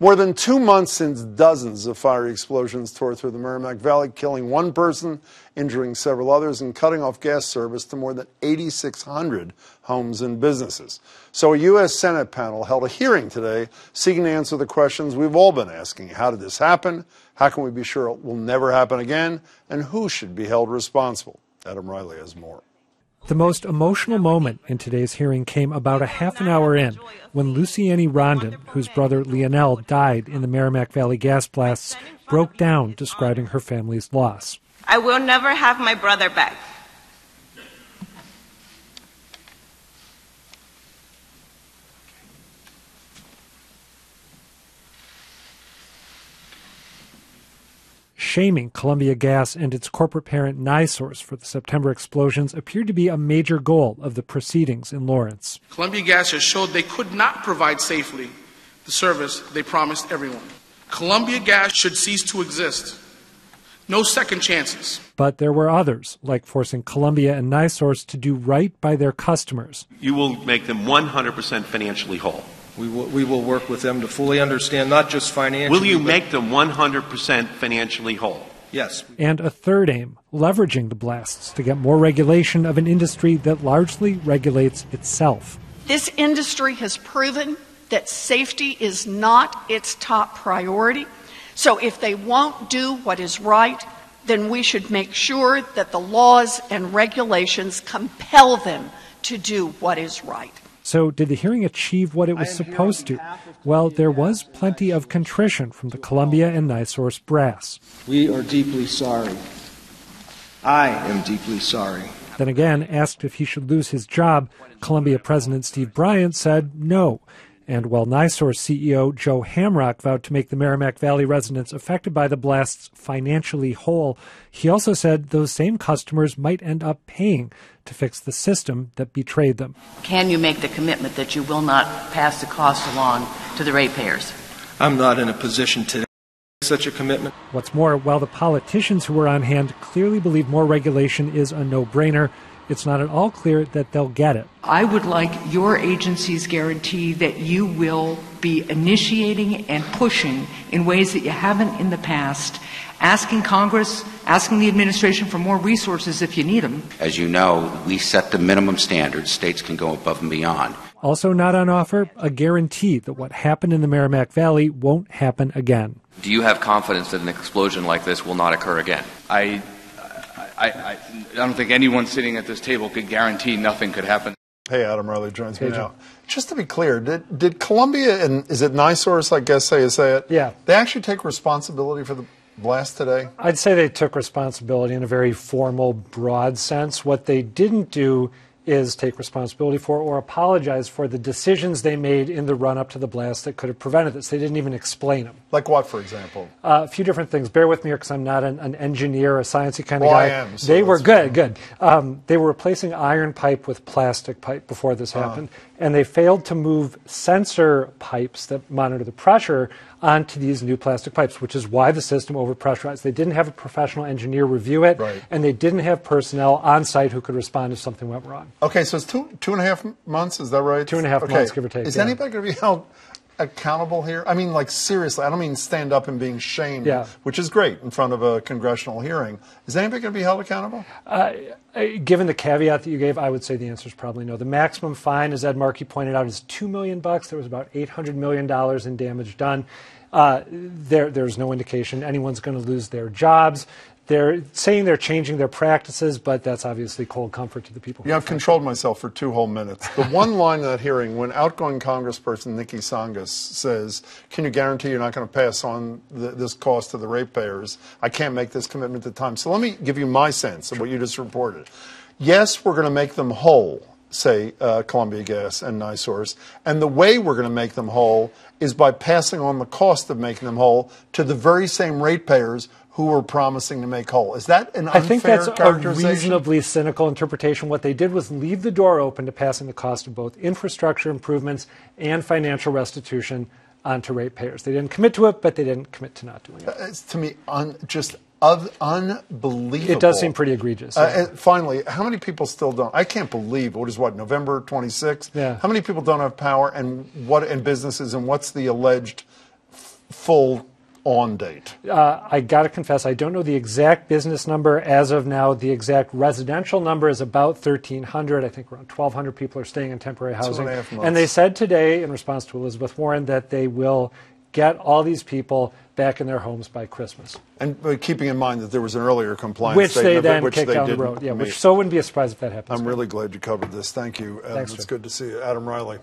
More than 2 months since dozens of fiery explosions tore through the Merrimack Valley, killing one person, injuring several others, and cutting off gas service to more than 8,600 homes and businesses. So a U.S. Senate panel held a hearing today seeking to answer the questions we've all been asking. How did this happen? How can we be sure it will never happen again? And who should be held responsible? Adam Reilly has more. The most emotional moment in today's hearing came about a half an hour in, when Lucianne Rondon, whose brother Lionel died in the Merrimack Valley gas blasts, broke down describing her family's loss. I will never have my brother back. Shaming Columbia Gas and its corporate parent NiSource for the September explosions appeared to be a major goal of the proceedings in Lawrence. Columbia Gas has showed they could not provide safely the service they promised everyone. Columbia Gas should cease to exist. No second chances. But there were others, like forcing Columbia and NiSource to do right by their customers. You will make them 100% financially whole. We will work with them to fully understand, not just financially. Will you make them 100% financially whole? Yes. And a third aim, leveraging the blasts to get more regulation of an industry that largely regulates itself. This industry has proven that safety is not its top priority. So if they won't do what is right, then we should make sure that the laws and regulations compel them to do what is right. So did the hearing achieve what it was supposed to? Well, there was plenty of contrition from the Columbia and NiSource brass. We are deeply sorry. I am deeply sorry. Then again, asked if he should lose his job, Columbia President Steve Bryant said no. And while NiSource CEO Joe Hamrock vowed to make the Merrimack Valley residents affected by the blasts financially whole, he also said those same customers might end up paying to fix the system that betrayed them. Can you make the commitment that you will not pass the cost along to the ratepayers? I'm not in a position to make such a commitment. What's more, while the politicians who were on hand clearly believe more regulation is a no-brainer, it's not at all clear that they'll get it. I would like your agency's guarantee that you will be initiating and pushing in ways that you haven't in the past, asking Congress, asking the administration for more resources if you need them. As you know, we set the minimum standards. States can go above and beyond. Also not on offer, a guarantee that what happened in the Merrimack Valley won't happen again. Do you have confidence that an explosion like this will not occur again? I don't think anyone sitting at this table could guarantee nothing could happen. Hey, Adam Reilly joins me now. Just to be clear, did Columbia and is it NiSource, I guess you say it? Yeah. They actually take responsibility for the blast today? I'd say they took responsibility in a very formal, broad sense. What they didn't do is take responsibility for or apologize for the decisions they made in the run-up to the blast that could have prevented this. They didn't even explain them. Like what, for example? A few different things. Bear with me here because I'm not an engineer, a sciencey kind of guy. I am. So they were good. They were replacing iron pipe with plastic pipe before this happened, and they failed to move sensor pipes that monitor the pressure onto these new plastic pipes, which is why the system overpressurized. They didn't have a professional engineer review it, and they didn't have personnel on site who could respond if something went wrong. Okay, so it's two and a half months, is that right? 2.5 months, give or take. Is anybody going to be held accountable here? I mean, like, seriously, I don't mean stand up and being shamed, which is great in front of a congressional hearing. Is anybody going to be held accountable? Given the caveat that you gave, I would say the answer is probably no. The maximum fine, as Ed Markey pointed out, is $2 million. There was about $800 million in damage done. There's no indication anyone's going to lose their jobs. They're saying they're changing their practices, but that's obviously cold comfort to the people. Yeah, I've controlled myself for 2 whole minutes. The one line in that hearing, when outgoing Congressperson Nikki Tsongas says, can you guarantee you're not going to pass on this cost to the ratepayers? I can't make this commitment at the time. So let me give you my sense of what you just reported. Yes, we're going to make them whole, say Columbia Gas and NiSource, and the way we're going to make them whole is by passing on the cost of making them whole to the very same ratepayers who were promising to make whole. Is that an unfair I think that's a characterization? reasonably cynical interpretation. What they did was leave the door open to passing the cost of both infrastructure improvements and financial restitution onto ratepayers. They didn't commit to it, but they didn't commit to not doing it. It's, to me, just unbelievable. It does seem pretty egregious. Finally, how many people still don't? I can't believe, November 26th? Yeah. How many people don't have power and businesses, and what's the alleged full on date? I got to confess, I don't know the exact business number as of now. The exact residential number is about 1,300. I think around 1,200 people are staying in temporary housing. 2.5 months. And they said today, in response to Elizabeth Warren, that they will get all these people back in their homes by Christmas. And keeping in mind that there was an earlier compliance which statement, they then which kicked they down the didn't road. Yeah, meet. which so wouldn't be a surprise if that happens. I'm really glad you covered this. Thank you, Adam. Thanks, It's Jim. good to see you. Adam Reilly.